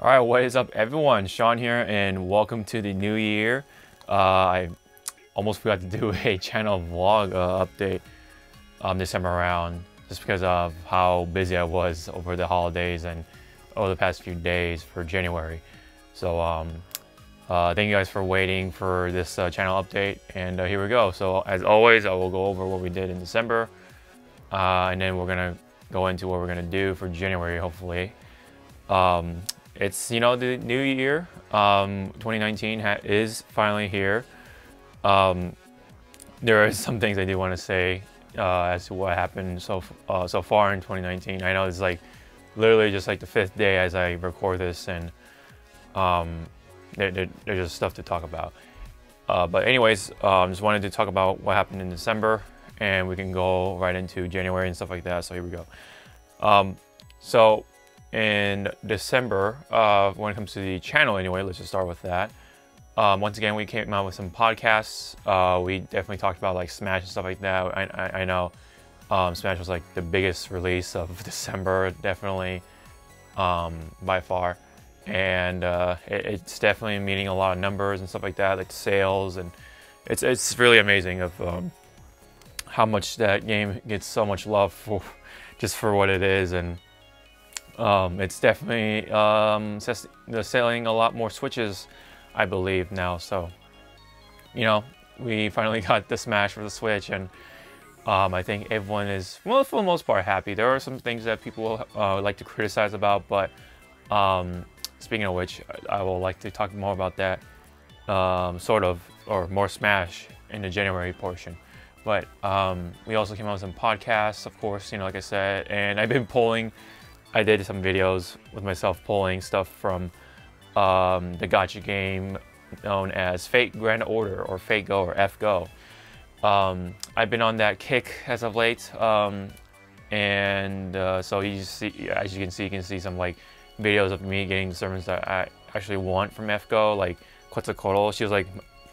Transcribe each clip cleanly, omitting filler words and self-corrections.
All right, what is up, everyone? Sean here, and welcome to the new year. I almost forgot to do a channel vlog update this time around, just because of how busy I was over the holidays and over the past few days for January. So thank you guys for waiting for this channel update, and here we go. So as always, I will go over what we did in December, and then we're gonna go into what we're gonna do for January, hopefully. It's, the new year. 2019 is finally here. There are some things I do want to say as to what happened so far in 2019. I know it's like literally just like the 5th day as I record this, and there's just stuff to talk about. But anyways, just wanted to talk about what happened in December, and we can go right into January and stuff like that. So here we go. So in December, when it comes to the channel anyway, let's just start with that. Once again, we came out with some podcasts. We definitely talked about like Smash and stuff like that. I know Smash was like the biggest release of December, definitely, by far. And it's definitely meeting a lot of numbers and stuff like that, like sales, and it's really amazing of how much that game gets so much love for just for what it is. And it's definitely selling a lot more Switches, I believe, now. So, we finally got the Smash for the Switch, and I think everyone is, well, for the most part, happy. There are some things that people like to criticize about, but speaking of which, I will like to talk more about that, or more Smash in the January portion. But we also came out with some podcasts, of course, like I said, and I've been polling. I did some videos with myself pulling stuff from the gacha game known as Fate Grand Order, or Fate Go, or F-Go. I've been on that kick as of late, so you see, as you can see some like videos of me getting the servants that I actually want from F-Go, like Quetzalcoatl. She was like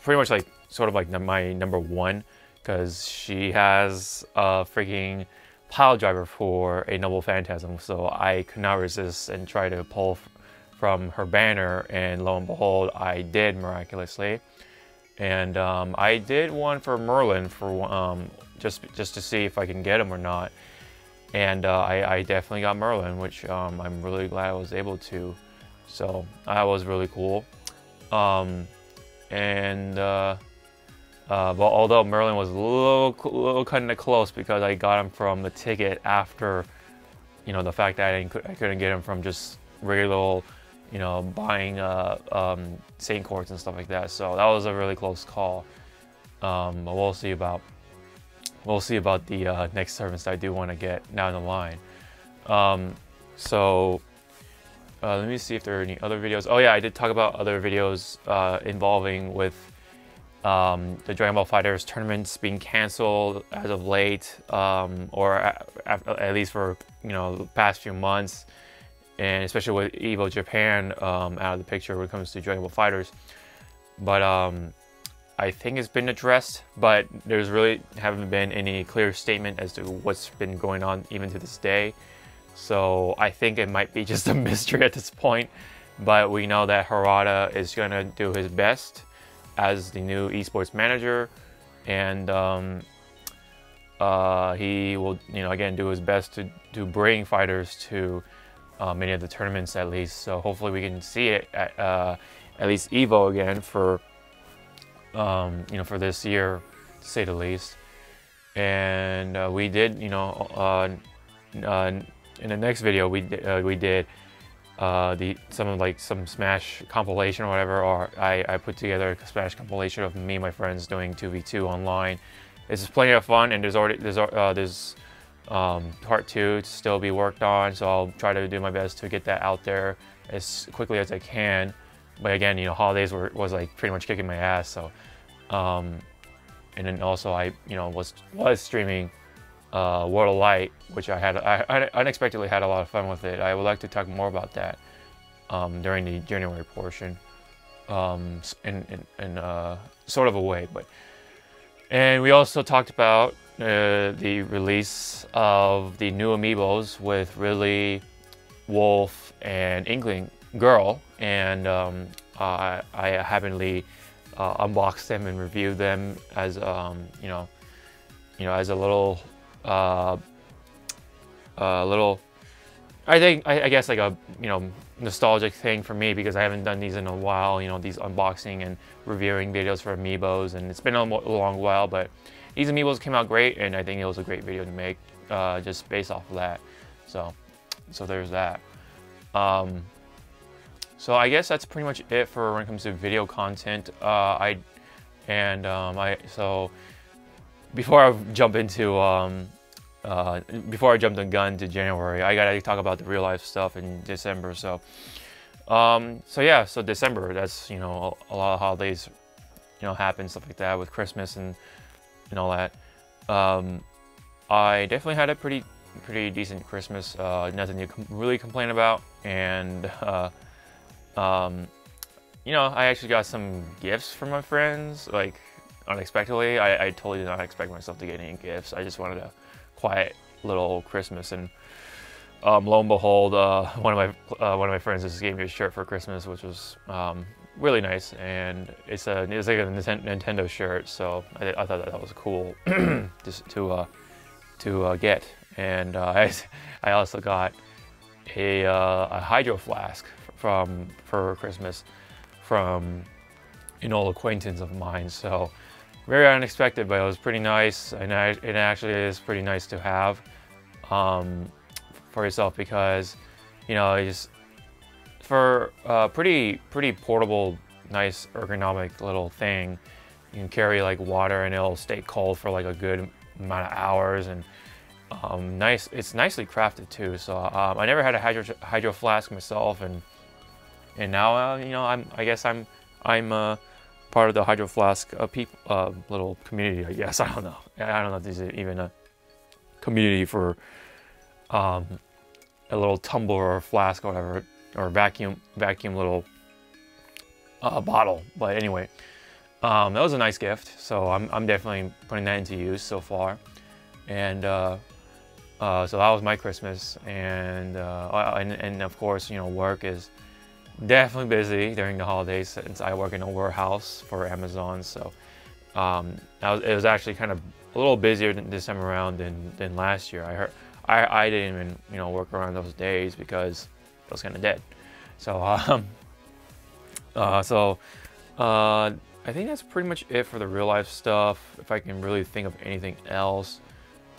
pretty much like sort of like my number one, because she has a freaking pile driver for a Noble Phantasm, so I could not resist and try to pull from her banner, and lo and behold, I did miraculously. And I did one for Merlin for just to see if I can get him or not, and I definitely got Merlin, which I'm really glad I was able to. So that was really cool. But although Merlin was a little kind of close, because I got him from the ticket after, the fact that I couldn't get him from just regular, buying Saint Courts and stuff like that. So that was a really close call. But we'll see about the next servants that I do want to get down the line. Let me see if there are any other videos. Oh yeah, I did talk about other videos involving with the Dragon Ball FighterZ tournaments being canceled as of late, or at least for the past few months, and especially with Evo Japan out of the picture when it comes to Dragon Ball FighterZ. But I think it's been addressed, but there's really haven't been any clear statement as to what's been going on even to this day. So I think it might be just a mystery at this point, but we know that Harada is gonna do his best as the new esports manager, and he will, again, do his best to bring fighters to many of the tournaments at least. So hopefully we can see it at least Evo again for for this year, to say the least. And we did, in the next video we did some Smash compilation or whatever, or I put together a Smash compilation of me and my friends doing 2v2 online. It's plenty of fun, and there's part 2 to still be worked on, so I'll try to do my best to get that out there as quickly as I can. But again, holidays was like pretty much kicking my ass. So and then also I was streaming World of Light, which I unexpectedly had a lot of fun with it. I would like to talk more about that during the January portion, in sort of a way. And we also talked about the release of the new amiibos with Ridley, Wolf, an Inkling girl, and I happily unboxed them and reviewed them as as a little I guess like a nostalgic thing for me, because I haven't done these in a while, these unboxing and reviewing videos for amiibos, and it's been a long while, but these amiibos came out great, and I think it was a great video to make just based off of that. So there's that. So I guess that's pretty much it for when it comes to video content. So before I jump into before I jump the gun to January, I gotta talk about the real life stuff in December. So December, that's a lot of holidays happen, stuff like that with Christmas and all that. I definitely had a pretty decent Christmas, nothing to really complain about, and I actually got some gifts from my friends, like unexpectedly. I totally did not expect myself to get any gifts. I just wanted a quiet little Christmas, and lo and behold, one of my friends just gave me a shirt for Christmas, which was really nice, and it's like a Nintendo shirt, so I thought that was cool just to get. And I also got a hydro flask for Christmas from an old acquaintance of mine. So very unexpected, but it was pretty nice, and it actually is pretty nice to have for yourself, because just for a pretty portable, nice ergonomic little thing, you can carry like water and it'll stay cold for like a good amount of hours, and nice. It's nicely crafted too. So I never had a hydro flask myself, and now I guess I'm part of the hydro flask little community, I guess. I don't know if there's even a community for a little tumbler or flask or whatever, or vacuum little bottle. But anyway, that was a nice gift, so I'm definitely putting that into use so far. And so that was my Christmas, and of course, work is definitely busy during the holidays, since I work in a warehouse for Amazon. So it was actually kind of a little busier this time around than last year. I didn't even work around those days because I was kind of dead. So I think that's pretty much it for the real life stuff, if I can really think of anything else.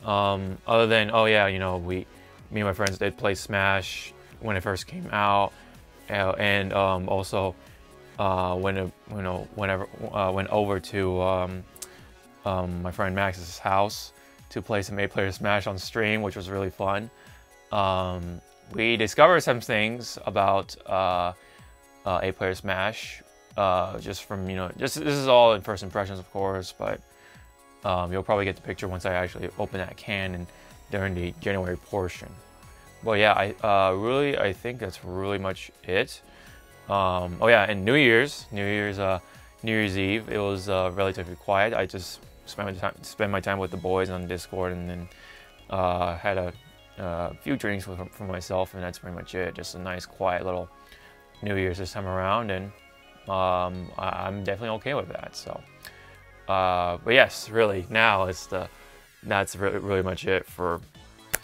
Other than, oh yeah, me and my friends did play Smash when it first came out, and also went over to my friend Max's house to play some 8-player Smash on stream, which was really fun. We discovered some things about 8-player Smash, just from this is all in first impressions, of course, but you'll probably get the picture once I actually open that can and during the January portion. But yeah, I think that's really much it. Oh yeah, and New Year's Eve, it was relatively quiet. I just spent my time with the boys on Discord, and then had a few drinks for myself, and that's pretty much it. Just a nice quiet little New Year's this time around, and I'm definitely okay with that. So but yes, really, now that's really much it for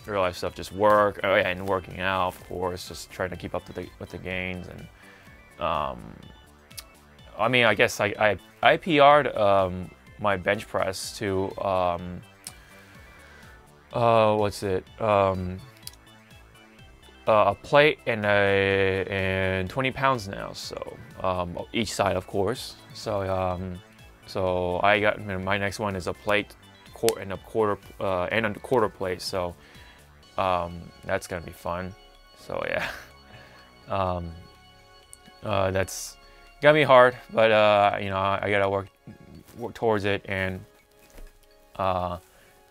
real life stuff. Just work, oh yeah, and working out, of course, just trying to keep up with the gains. And I mean, I guess I PR'd my bench press to what's it, a plate and 20 pounds now, so each side, of course. So so I got, my next one is a plate and a quarter plate, so that's gonna be fun. So yeah, that's gonna be hard, but I gotta work towards it and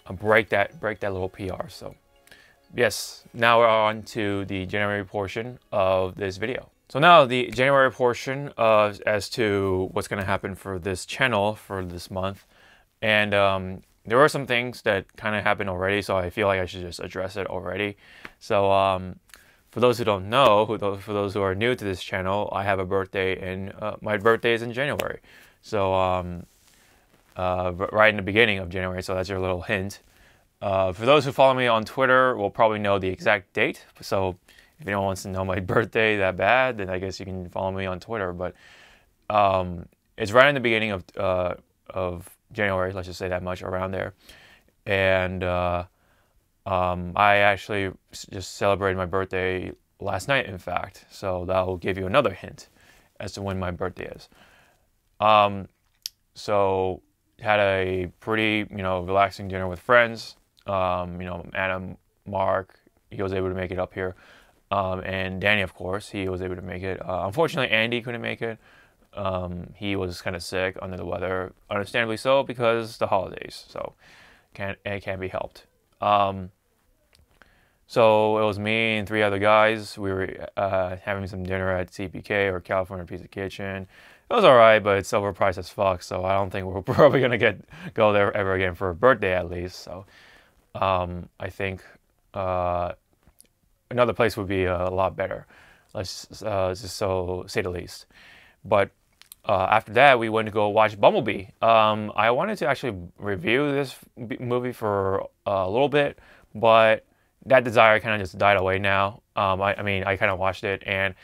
break that little PR. So yes, now we're on to the January portion of this video. So now the January portion as to what's going to happen for this channel for this month. And there were some things that kind of happened already, so I feel like I should just address it already. So for those who don't know, for those who are new to this channel, I have a birthday, and my birthday is in January. So right in the beginning of January. So that's your little hint. For those who follow me on Twitter, will probably know the exact date. So if anyone wants to know my birthday that bad, then I guess you can follow me on Twitter. But it's right in the beginning of January. Let's just say that much, around there. And I actually just celebrated my birthday last night, in fact. So that will give you another hint as to when my birthday is. So had a pretty, relaxing dinner with friends. Adam, Mark, he was able to make it up here. And Danny, of course, he was able to make it. Unfortunately, Andy couldn't make it. He was kind of sick, under the weather, understandably so, because the holidays. So it can't be helped. So it was me and 3 other guys. We were having some dinner at CPK, or California Pizza Kitchen. It was alright, but it's overpriced as fuck, so I don't think we're probably gonna go there ever again for a birthday, at least. So I think another place would be a lot better. Let's just say the least. But after that, we went to go watch Bumblebee. I wanted to actually review this movie for a little bit, but that desire kind of just died away now. I mean, I kind of watched it, and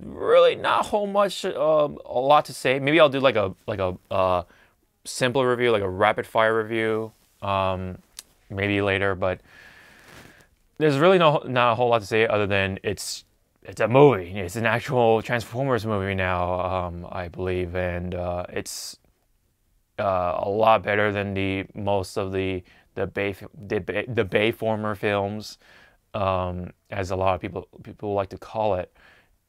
really not a whole much, a lot to say. Maybe I'll do like a simpler review, like a rapid fire review, maybe later. But there's really not a whole lot to say other than it's a movie. It's an actual Transformers movie now, I believe, and it's a lot better than most of the Bayformer films, as a lot of people like to call it.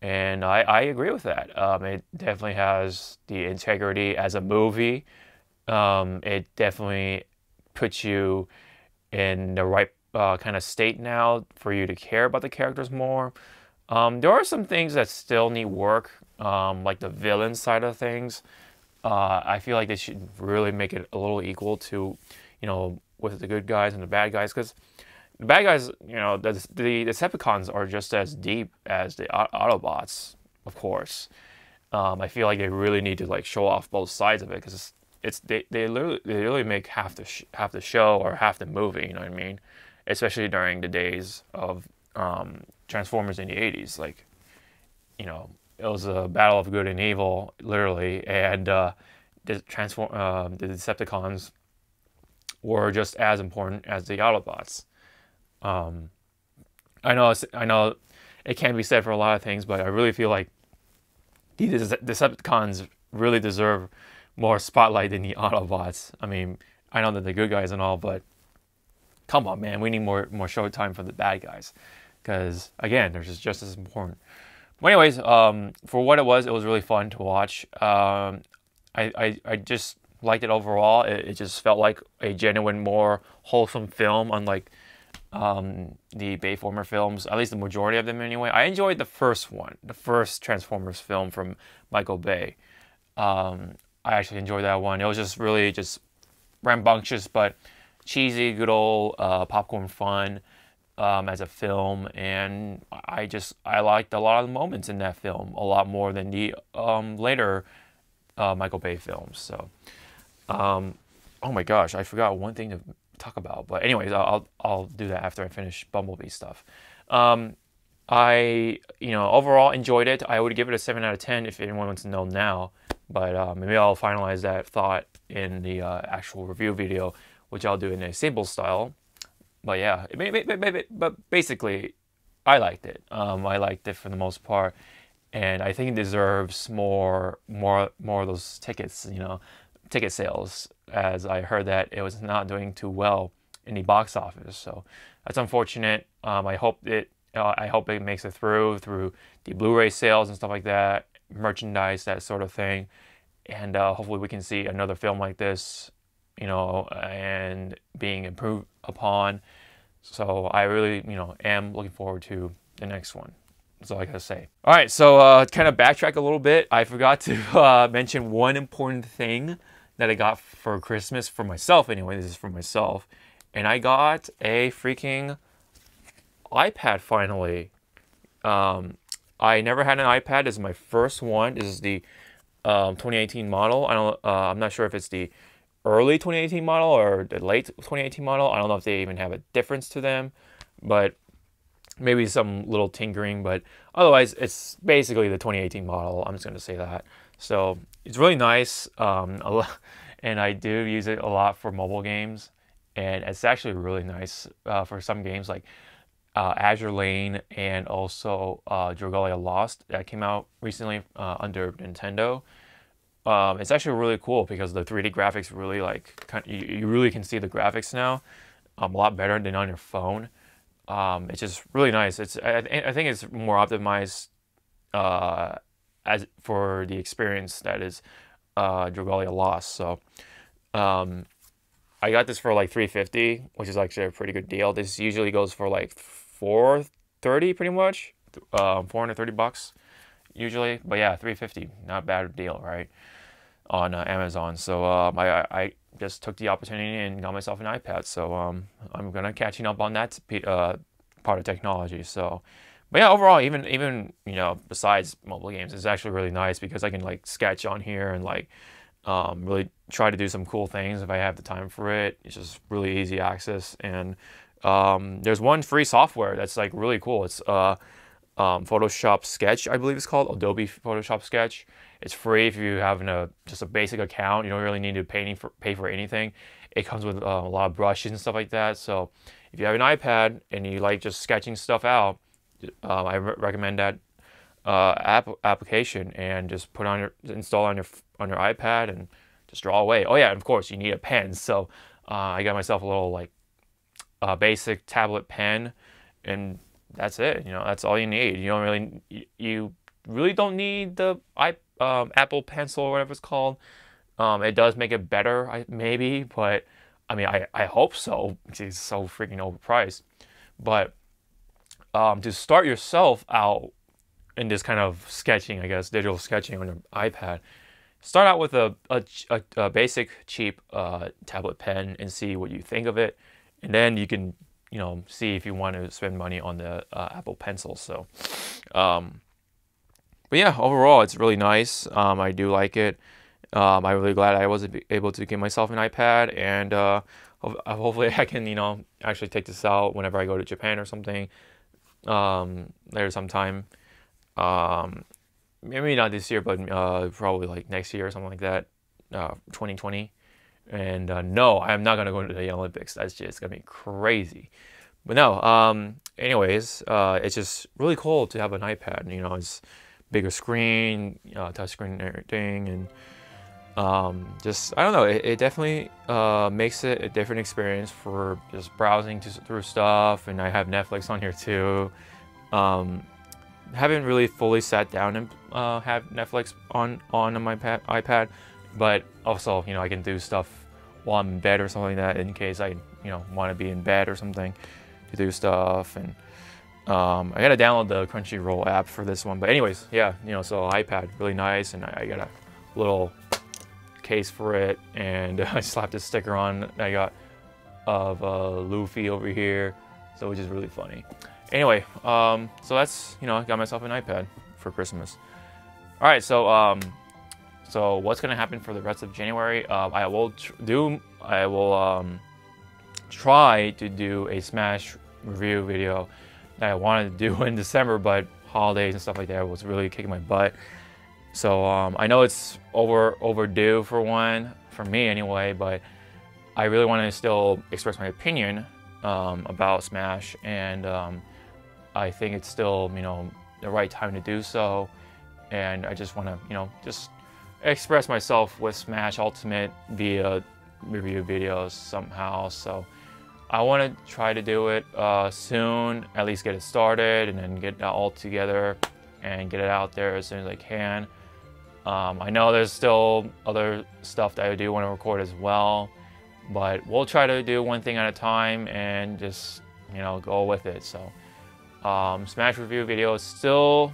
And I agree with that. It definitely has the integrity as a movie. It definitely puts you in the right kind of state now for you to care about the characters more. There are some things that still need work, like the villain side of things. I feel like they should really make it a little equal to, with the good guys and the bad guys, because the bad guys, the Decepticons are just as deep as the Autobots, of course. I feel like they really need to like show off both sides of it, because they literally make half the show or half the movie. You know what I mean? Especially during the days of Transformers in the 80s. Like, it was a battle of good and evil, literally, and the Decepticons were just as important as the Autobots. I know it can be said for a lot of things, but I really feel like the Decepticons really deserve more spotlight than the Autobots. I mean, I know that they're good guys and all, but come on, man, we need more showtime for the bad guys, because again, they're just as important. But anyways, for what it was really fun to watch. I just liked it overall. It just felt like a genuine, more wholesome film, unlike the Bayformer films, at least the majority of them anyway. I enjoyed the first one, the first Transformers film from Michael Bay. I actually enjoyed that one. It was just really just rambunctious, but cheesy, good old popcorn fun as a film, and I liked a lot of the moments in that film a lot more than the later Michael Bay films. So, oh my gosh, I forgot one thing to talk about. But anyways, I'll do that after I finish Bumblebee stuff. I overall enjoyed it. I would give it a 7 out of 10 if anyone wants to know now. But maybe I'll finalize that thought in the actual review video, which I'll do in a simple style. But yeah, but basically, I liked it. I liked it for the most part, and I think it deserves more of those tickets, ticket sales, as I heard that it was not doing too well in the box office. So that's unfortunate. I hope it makes it through the Blu-ray sales and stuff like that, merchandise, that sort of thing, and hopefully we can see another film like this, and being improved upon. So I really, am looking forward to the next one. That's all I gotta say. All right, so kind of backtrack a little bit. I forgot to mention one important thing that I got for Christmas, for myself anyway. This is for myself, and I got a freaking iPad finally. I never had an iPad. This is my first one. This is the 2018 model. I'm not sure if it's the early 2018 model or the late 2018 model. I don't know if they even have a difference to them, but maybe some little tinkering. But otherwise, it's basically the 2018 model. I'm just going to say that. So it's really nice, and I do use it a lot for mobile games, and it's actually really nice for some games like Azure Lane and also Dragalia Lost that came out recently under Nintendo. It's actually really cool because the 3D graphics really you really can see the graphics now a lot better than on your phone. It's just really nice. I think it's more optimized as for the experience that is Dragalia Lost. So I got this for like $350, which is actually a pretty good deal. This usually goes for like $430 pretty much, $430 usually. But yeah, $350, not a bad deal, right? On Amazon. So I just took the opportunity and got myself an iPad. So I'm gonna catching up on that part of technology. So, but yeah, overall, even you know, besides mobile games, it's actually really nice because I can like sketch on here and like really try to do some cool things if I have the time for it. It's just really easy access, and there's one free software that's like really cool. It's Photoshop Sketch, I believe it's called, Adobe Photoshop Sketch. It's free if you have just a basic account. You don't really need to pay for anything. It comes with a lot of brushes and stuff like that. So if you have an iPad and you like just sketching stuff out, I recommend that application, and just install on your iPad and just draw away. Oh yeah, and of course you need a pen. So I got myself a little like basic tablet pen, and that's it. You know, that's all you need. You really don't need the Apple Pencil or whatever it's called. It does make it better, maybe, but I mean, I hope so. It's so freaking overpriced. But to start yourself out in this kind of sketching, I guess, digital sketching on your iPad, start out with a basic, cheap tablet pen and see what you think of it. And then you can, you know, see if you want to spend money on the Apple Pencil. So, but yeah, overall, it's really nice. I do like it. I'm really glad I was able to get myself an iPad, and hopefully I can, you know, actually take this out whenever I go to Japan or something later sometime. Maybe not this year, but probably like next year or something like that, 2020. And no, I'm not gonna go to the Olympics. That's just gonna be crazy. But no, anyways, it's just really cool to have an iPad. You know, it's bigger screen, touch screen and everything, and just, I don't know, it definitely makes it a different experience for just browsing through stuff. And I have Netflix on here too. Haven't really fully sat down and have Netflix on my iPad, but also, you know, I can do stuff while I'm in bed or something like that, in case I, you know, want to be in bed or something to do stuff. And I gotta download the Crunchyroll app for this one. But anyways, yeah, you know, so iPad, really nice, and I got a little case for it, and I slapped a sticker on I got of Luffy over here, so which is really funny. Anyway, so that's, you know, I got myself an iPad for Christmas. All right, so so what's gonna happen for the rest of January? I will try to do a Smash review video that I wanted to do in December, but holidays and stuff like that was really kicking my butt. So I know it's overdue for one, for me anyway, but I really want to still express my opinion about Smash, and I think it's still, you know, the right time to do so. And I just want to, you know, just express myself with Smash Ultimate via review videos somehow. So I want to try to do it soon, at least get it started, and then get it all together and get it out there as soon as I can. I know there's still other stuff that I do want to record as well, but we'll try to do one thing at a time and just, you know, go with it. So Smash review video is still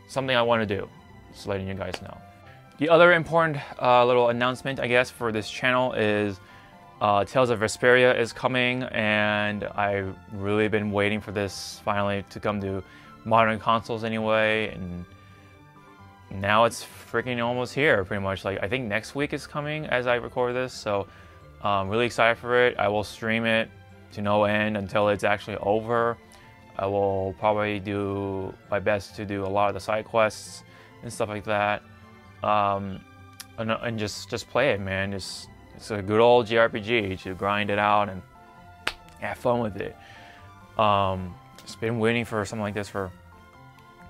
something I want to do, just letting you guys know. The other important little announcement, I guess, for this channel is Tales of Vesperia is coming, and I've really been waiting for this finally to come to modern consoles anyway, and now it's freaking almost here, pretty much. Like, I think next week is coming as I record this, so really excited for it. I will stream it to no end until it's actually over. I will probably do my best to do a lot of the side quests and stuff like that, and just play it, man. It's a good old JRPG to grind it out and have fun with it. Just been waiting for something like this for a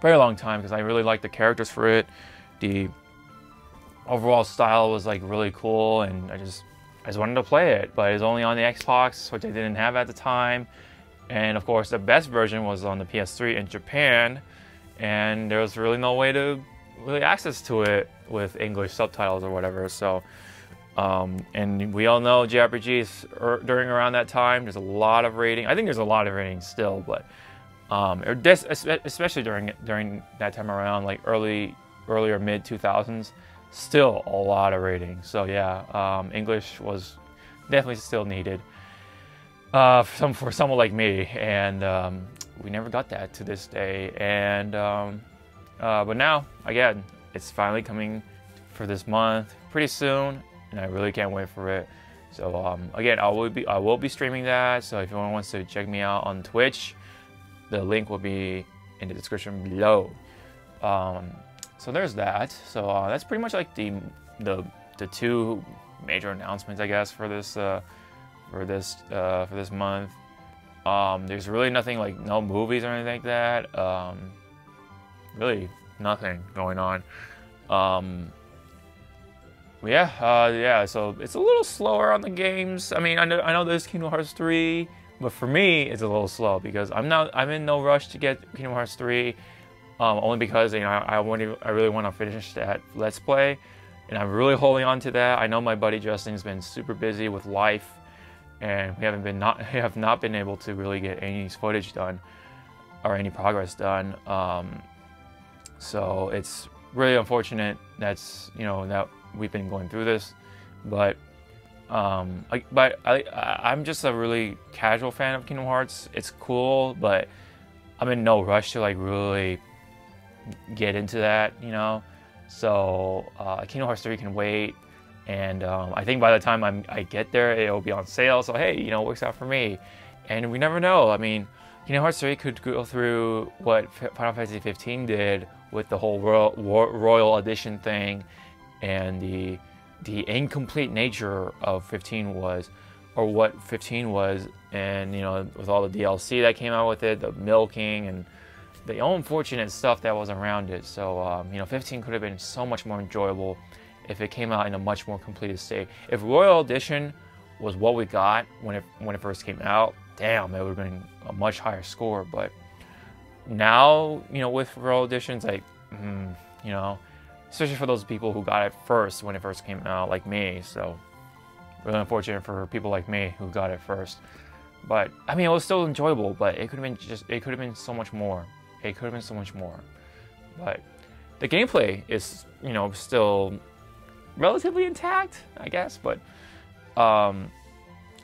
very long time because I really like the characters for it. The overall style was like really cool, and I just wanted to play it, but it's only on the Xbox, which I didn't have at the time. And of course, the best version was on the PS3 in Japan, and there was really no way to really access to it with English subtitles or whatever. So, and we all know JRPGs during around that time, there's a lot of rating. I think there's a lot of ratings still, but especially during that time around, like earlier mid 2000s, still a lot of ratings. So yeah, English was definitely still needed. For someone like me, and we never got that to this day. And but now, again, it's finally coming for this month pretty soon, and I really can't wait for it. So again, I will be streaming that. So if anyone wants to check me out on Twitch, the link will be in the description below. So there's that. So that's pretty much like the two major announcements, I guess, for this. For this month. There's really nothing, like no movies or anything like that. Really nothing going on. Yeah, so it's a little slower on the games. I mean, I know there's Kingdom Hearts 3, but for me it's a little slow because I'm in no rush to get Kingdom Hearts 3. Only because, you know, I really want to finish that Let's Play, and I'm really holding on to that. I know my buddy Justin's been super busy with life, and we have not been able to really get any footage done or any progress done. So it's really unfortunate that we've been going through this, but I'm just a really casual fan of Kingdom Hearts. It's cool, but I'm in no rush to like really get into that, you know. So Kingdom Hearts 3 can wait. And I think by the time I get there, it'll be on sale. So hey, you know, it works out for me. And we never know. I mean, Kingdom Hearts 3 could go through what Final Fantasy 15 did with the whole Royal Edition thing, and the incomplete nature of 15 was, or what 15 was, and you know, with all the DLC that came out with it, the milking and the unfortunate stuff that was around it. So you know, 15 could have been so much more enjoyable if it came out in a much more completed state. If Royal Edition was what we got when it first came out, damn, it would have been a much higher score. But now, you know, with Royal Editions, like, you know, especially for those people who got it first when it first came out, like me. So really unfortunate for people like me who got it first. But I mean, it was still enjoyable, but it could have been so much more. It could have been so much more. But the gameplay is, you know, still relatively intact, I guess, but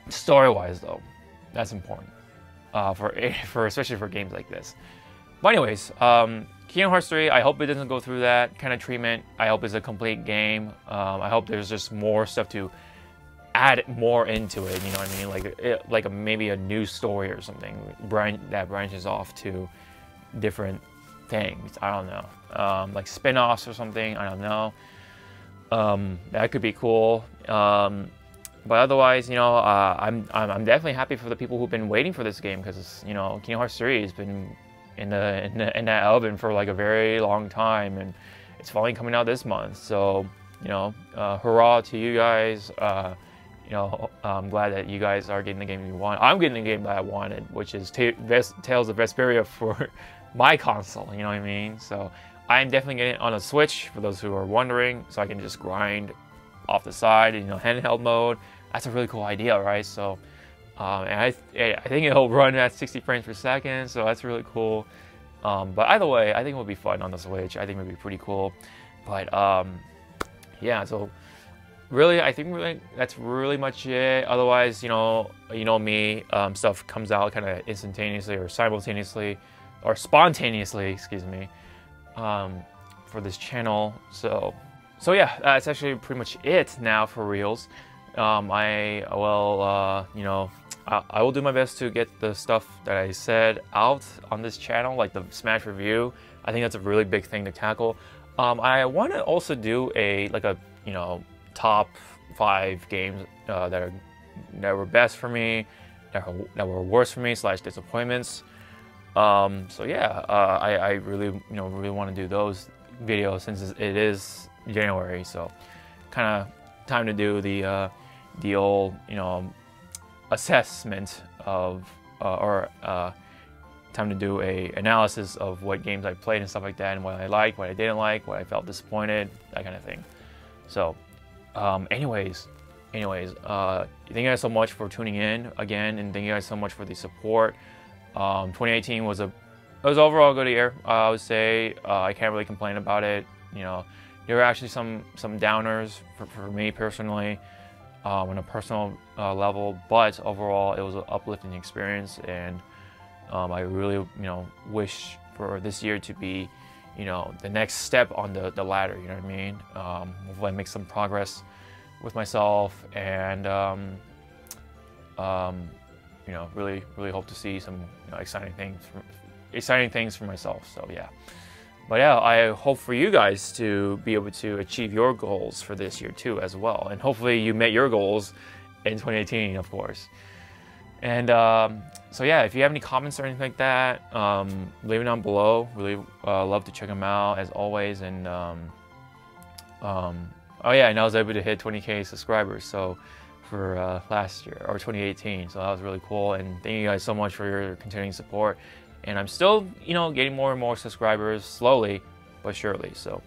story-wise though, that's important for especially for games like this. But anyways, Kingdom Hearts 3, I hope it doesn't go through that kind of treatment. I hope it's a complete game. I hope there's just more stuff to add more into it. You know what I mean? Like maybe a new story or something that branches off to different things. I don't know, like spin-offs or something. I don't know. That could be cool. But otherwise, you know, I'm definitely happy for the people who've been waiting for this game, because, you know, Kingdom Hearts 3 has been in that oven for like a very long time, and it's finally coming out this month. So, you know, hurrah to you guys. You know, I'm glad that you guys are getting the game you want. I'm getting the game that I wanted, which is Tales of Vesperia for my console. You know what I mean? So I'm definitely getting it on a Switch, for those who are wondering, so I can just grind off the side, you know, handheld mode. That's a really cool idea, right? So, and I think it'll run at 60 frames per second, so that's really cool. But either way, I think it would be fun on the Switch. I think it would be pretty cool. But yeah, so really, I think that's really much it. Otherwise, you know me, stuff comes out kind of instantaneously or simultaneously. or spontaneously, excuse me, for this channel. So yeah, that's actually pretty much it now for Reels. I will, you know, I will do my best to get the stuff that I said out on this channel, like the Smash review. I think that's a really big thing to tackle. I want to also do like a, you know, top 5 games that were best for me, that were worse for me / disappointments. So yeah, I really, you know, really want to do those videos since it is January. So kind of time to do the old, you know, assessment of time to do a analysis of what games I played and stuff like that, and what I liked, what I didn't like, what I felt disappointed, that kind of thing. So anyways, thank you guys so much for tuning in again, and thank you guys so much for the support. 2018 was overall a good year. I would say I can't really complain about it. You know, there were actually some downers for me personally, on a personal level, but overall it was an uplifting experience, and I really, you know, wish for this year to be, you know, the next step on the ladder. You know what I mean? Hopefully I make some progress with myself, and you know, really hope to see some, you know, exciting things for myself. So yeah. But yeah, I hope for you guys to be able to achieve your goals for this year too as well. And hopefully you met your goals in 2018, of course. And so yeah, if you have any comments or anything like that, leave it down below. Really love to check them out as always. And oh yeah, and I was able to hit 20K subscribers so for last year, or 2018. So that was really cool. And thank you guys so much for your continuing support. And I'm still, you know, getting more and more subscribers slowly but surely. So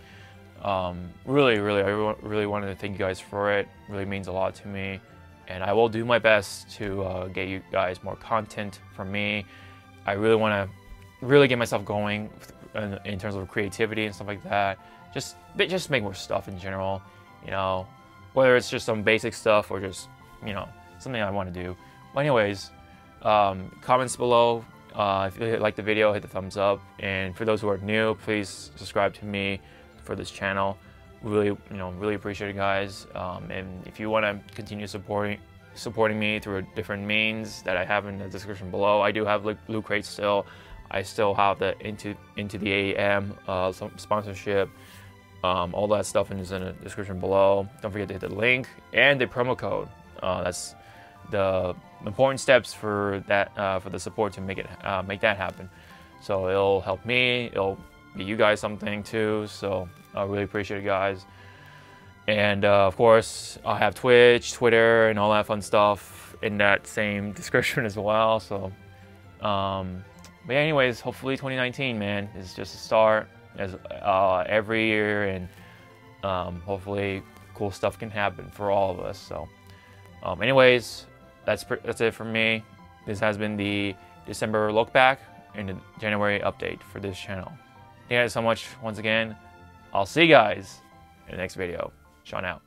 I really wanted to thank you guys for it. Really means a lot to me, and I will do my best to get you guys more content from me. I really want to really get myself going in terms of creativity and stuff like that. Just make more stuff in general, you know, whether it's just some basic stuff or just, you know, something I want to do. But anyways, comments below. If you like the video, hit the thumbs up, and for those who are new, please subscribe to me for this channel. Really appreciate it, guys. And if you want to continue supporting me through different means that I have in the description below, I do have Loot Crate still. I still have the into the AAM some sponsorship. All that stuff is in the description below. Don't forget to hit the link and the promo code. That's the important steps for that, for the support to make that happen. So it'll help me, it'll get you guys something too. So I really appreciate it, guys. And of course, I have Twitch, Twitter, and all that fun stuff in that same description as well. So, but yeah, anyways, hopefully 2019, man, is just a start as every year, and hopefully cool stuff can happen for all of us. So, anyways. That's it for me. This has been the December look back and the January update for this channel. Thank you guys so much once again. I'll see you guys in the next video. Sean out.